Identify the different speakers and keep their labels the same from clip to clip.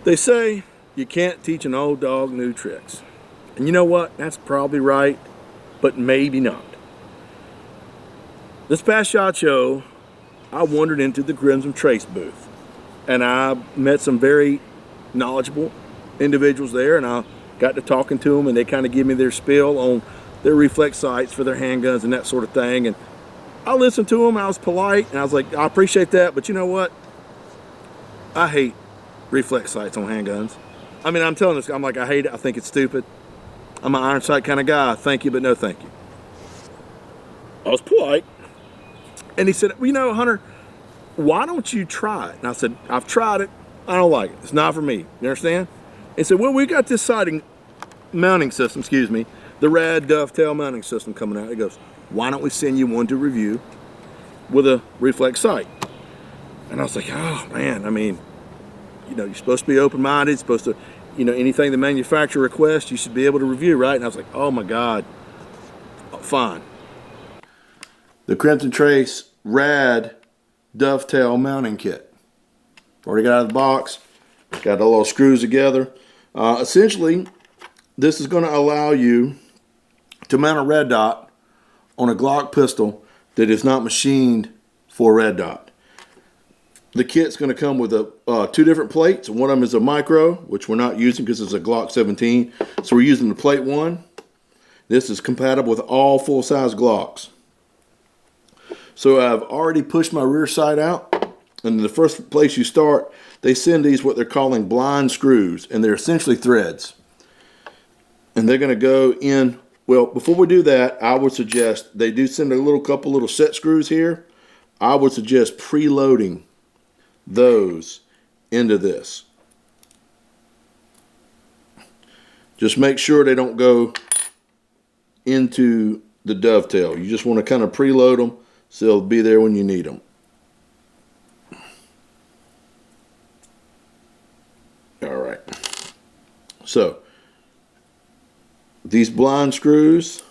Speaker 1: They say you can't teach an old dog new tricks. And you know what? That's probably right, but maybe not. This past SHOT Show, I wandered into the Crimson Trace booth, and I met some very knowledgeable individuals there, and I got to talking to them, and they kind of give me their spiel on their reflex sights for their handguns and that sort of thing. And I listened to them, I was polite, and I was like, I appreciate that, but you know what? I hate reflex sights on handguns. I mean, I'm telling this, I'm like, I hate it, I think it's stupid. I'm an iron sight kind of guy, thank you, but no thank you. I was polite. And he said, well, you know, Hunter, why don't you try it? And I said, I've tried it, I don't like it, it's not for me, you understand? He said, well, we got this sighting mounting system, the RAD dovetail mounting system coming out. He goes, why don't we send you one to review with a reflex sight? And I was like, oh man, I mean, you know, you're supposed to be open-minded, supposed to, you know, anything the manufacturer requests, you should be able to review, right? And I was like, oh my God, fine. The Crimson Trace RAD dovetail mounting kit. Already got out of the box, got the little screws together. Essentially, this is going to allow you to mount a red dot on a Glock pistol that is not machined for red dot. The kit's going to come with two different plates. One of them is a micro, which we're not using because it's a Glock 17. So we're using the plate 1. This is compatible with all full-size Glocks. So I've already pushed my rear sight out. And the first place you start, they send these what they're calling blind screws. And they're essentially threads. And they're going to go in. Well, before we do that, I would suggest they do send a couple little set screws here. I would suggest preloading those into this. Just make sure they don't go into the dovetail. You just want to kind of preload them so they'll be there when you need them. All right. So these blind screws,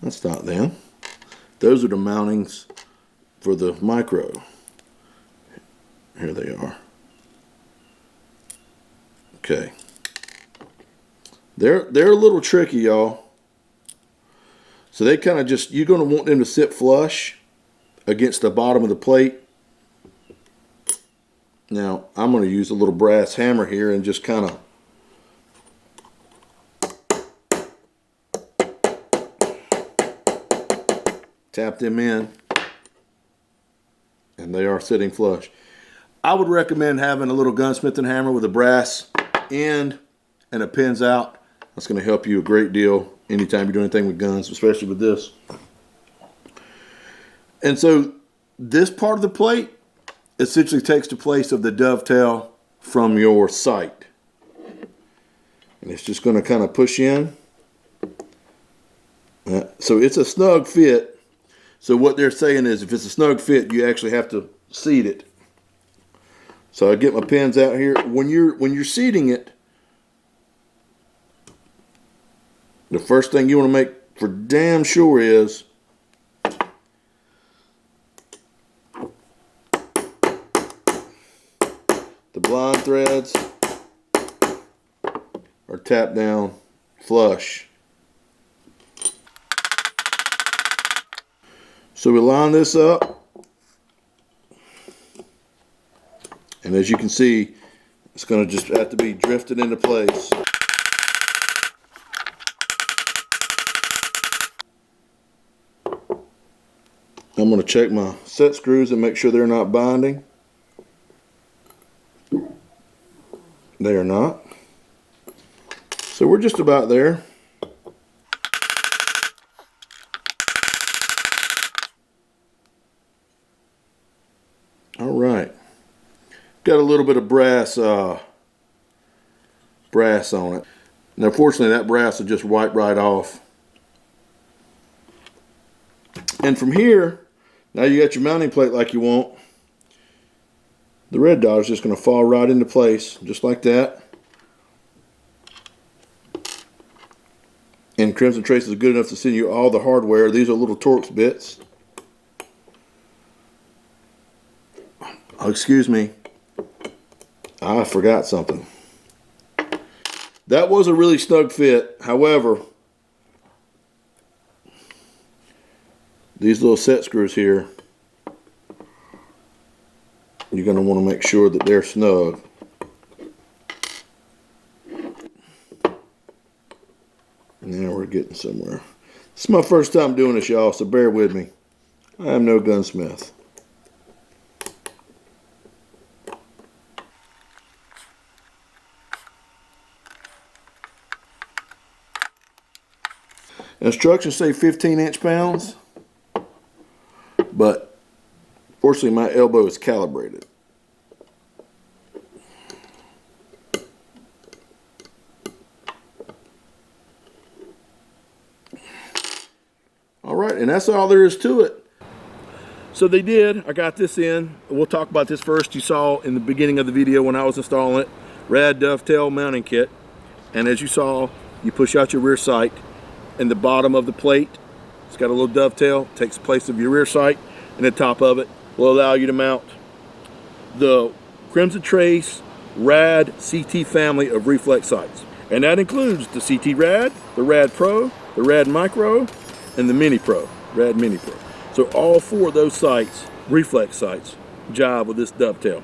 Speaker 1: that's not them. Those are the mountings for the micro. Here they are. Okay. They're a little tricky, y'all. So they kind of just, you're going to want them to sit flush against the bottom of the plate. Now, I'm going to use a little brass hammer here and just kind of tap them in, and they are sitting flush. I would recommend having a little gunsmithing hammer with a brass end and a pins out. That's going to help you a great deal anytime you do anything with guns, especially with this. And so this part of the plate essentially takes the place of the dovetail from your sight. And it's just going to kind of push in. So it's a snug fit. So what they're saying is if it's a snug fit, you actually have to seat it. So I get my pins out here. When you're seating it, the first thing you want to make for damn sure is the blind threads are tapped down flush. So we line this up. And as you can see, it's going to just have to be drifted into place. I'm going to check my set screws and make sure they're not binding. They are not. So we're just about there. All right. Got a little bit of brass on it. Now fortunately that brass will just wipe right off. And from here, now you got your mounting plate like you want. The red dot is just going to fall right into place, just like that. And Crimson Trace is good enough to send you all the hardware. These are little Torx bits. Oh, excuse me. I forgot something. That was a really snug fit. However, these little set screws here, you're going to want to make sure that they're snug. Now we're getting somewhere. This is my first time doing this, y'all, so bear with me. I am no gunsmith. Instructions say 15 inch-pounds, but fortunately my elbow is calibrated. All right, and that's all there is to it. So they did. I got this in. We'll talk about this first. You saw in the beginning of the video when I was installing it, RAD dovetail mounting kit. And as you saw, you push out your rear sight, and the bottom of the plate, it's got a little dovetail, takes the place of your rear sight, and the top of it will allow you to mount the Crimson Trace RAD CT family of reflex sights. And that includes the CT RAD, the RAD Pro, the RAD Micro, and the Mini Pro, RAD Mini Pro. So all four of those sights, reflex sights, jive with this dovetail.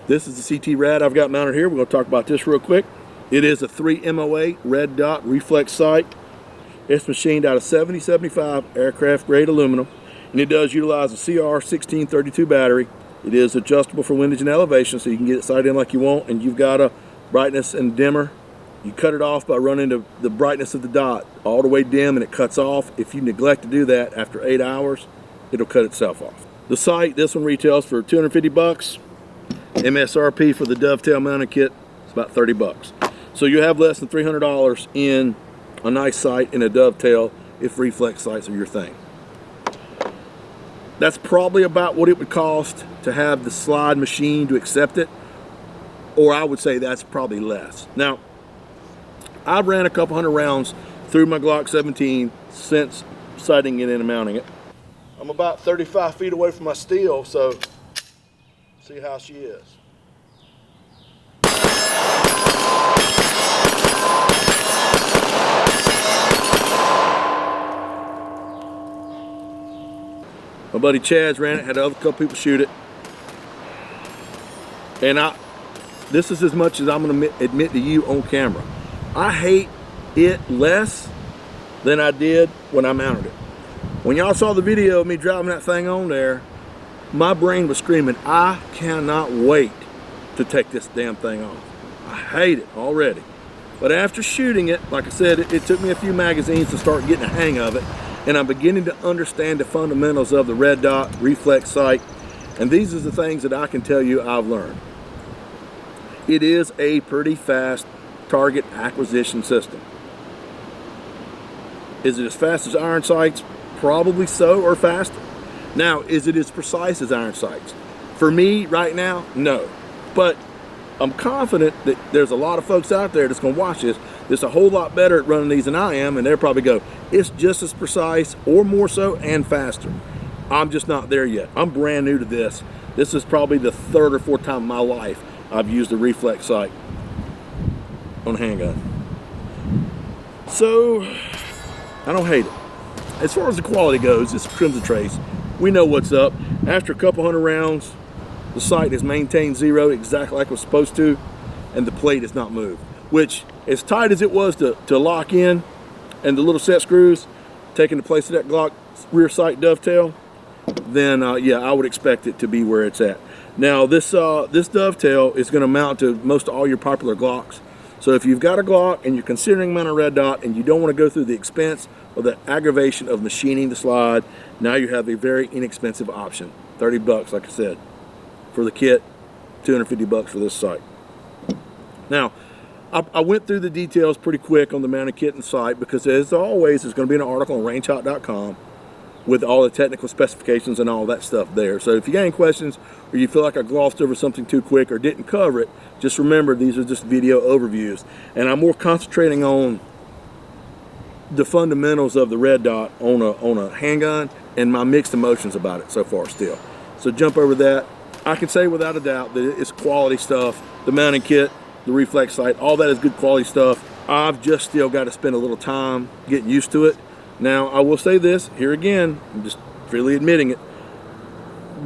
Speaker 1: This is the CT RAD I've got mounted here. We're going to talk about this real quick. It is a 3 MOA red dot reflex sight. It's machined out of 7075 aircraft grade aluminum, and it does utilize a CR1632 battery. It is adjustable for windage and elevation, so you can get it sighted in like you want, and you've got a brightness and dimmer. You cut it off by running the brightness of the dot all the way dim, and it cuts off. If you neglect to do that after 8 hours, it'll cut itself off. The sight, this one retails for 250 bucks. MSRP for the dovetail mounting kit is about 30 bucks. So you have less than $300 in a nice sight and a dovetail if reflex sights are your thing. That's probably about what it would cost to have the slide machine to accept it, or I would say that's probably less. Now, I've ran a couple hundred rounds through my Glock 17 since sighting it in and mounting it. I'm about 35 feet away from my steel, so see how she is. My buddy Chad's ran it, had a couple people shoot it. And this is as much as I'm gonna admit to you on camera. I hate it less than I did when I mounted it. When y'all saw the video of me driving that thing on there, my brain was screaming, I cannot wait to take this damn thing off. I hate it already. But after shooting it, like I said, it took me a few magazines to start getting a hang of it, and I'm beginning to understand the fundamentals of the red dot reflex sight, and these are the things that I can tell you I've learned. It is a pretty fast target acquisition system. Is it as fast as iron sights? Probably so, or faster. Now, is it as precise as iron sights? For me, right now, no. But I'm confident that there's a lot of folks out there that's going to watch this that's a whole lot better at running these than I am, and they'll probably go, it's just as precise, or more so, and faster. I'm just not there yet. I'm brand new to this. This is probably the third or fourth time in my life I've used a reflex sight on a handgun. So, I don't hate it. As far as the quality goes, it's Crimson Trace. We know what's up. After a couple hundred rounds, the sight has maintained zero exactly like it was supposed to, and the plate has not moved. Which, as tight as it was to lock in, and the little set screws taking the place of that Glock rear sight dovetail, then yeah, I would expect it to be where it's at. Now, this dovetail is going to mount to most all your popular Glocks. So if you've got a Glock and you're considering mounting a red dot and you don't want to go through the expense or the aggravation of machining the slide, now you have a very inexpensive option. 30 bucks, like I said, for the kit, 250 bucks for this sight. Now, I went through the details pretty quick on the mounting kit and sight because, as always, there's going to be an article on rangehot.com with all the technical specifications and all that stuff there. So if you got any questions or you feel like I glossed over something too quick or didn't cover it, just remember these are just video overviews. And I'm more concentrating on the fundamentals of the red dot on a handgun and my mixed emotions about it so far still. So jump over that. I can say without a doubt that it's quality stuff. The mounting kit, the reflex sight, all that is good quality stuff. I've just still got to spend a little time getting used to it. Now, I will say this, here again, I'm just freely admitting it.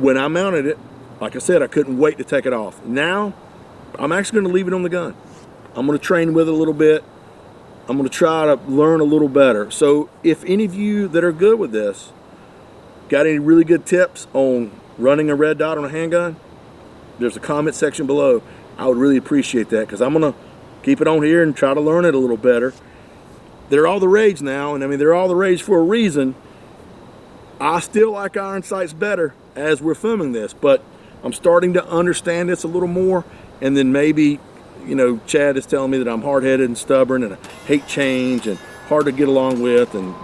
Speaker 1: When I mounted it, like I said, I couldn't wait to take it off. Now, I'm actually going to leave it on the gun. I'm going to train with it a little bit. I'm going to try to learn a little better. So if any of you that are good with this got any really good tips on running a red dot on a handgun, there's a comment section below. I would really appreciate that, because I'm going to keep it on here and try to learn it a little better. They're all the rage now, and I mean, they're all the rage for a reason. I still like iron sights better as we're filming this, but I'm starting to understand this a little more. And then maybe, you know, Chad is telling me that I'm hard-headed and stubborn and I hate change and hard to get along with, and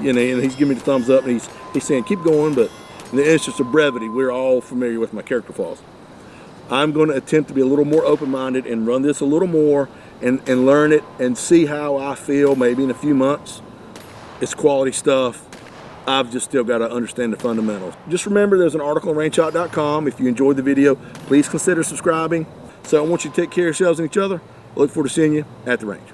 Speaker 1: you know, and he's giving me the thumbs up, and he's saying keep going. But in the interest of brevity, we're all familiar with my character flaws. I'm going to attempt to be a little more open-minded and run this a little more and learn it and see how I feel maybe in a few months. It's quality stuff. I've just still got to understand the fundamentals. Just remember, there's an article on rangehot.com. If you enjoyed the video, please consider subscribing. So I want you to take care of yourselves and each other. I look forward to seeing you at the range.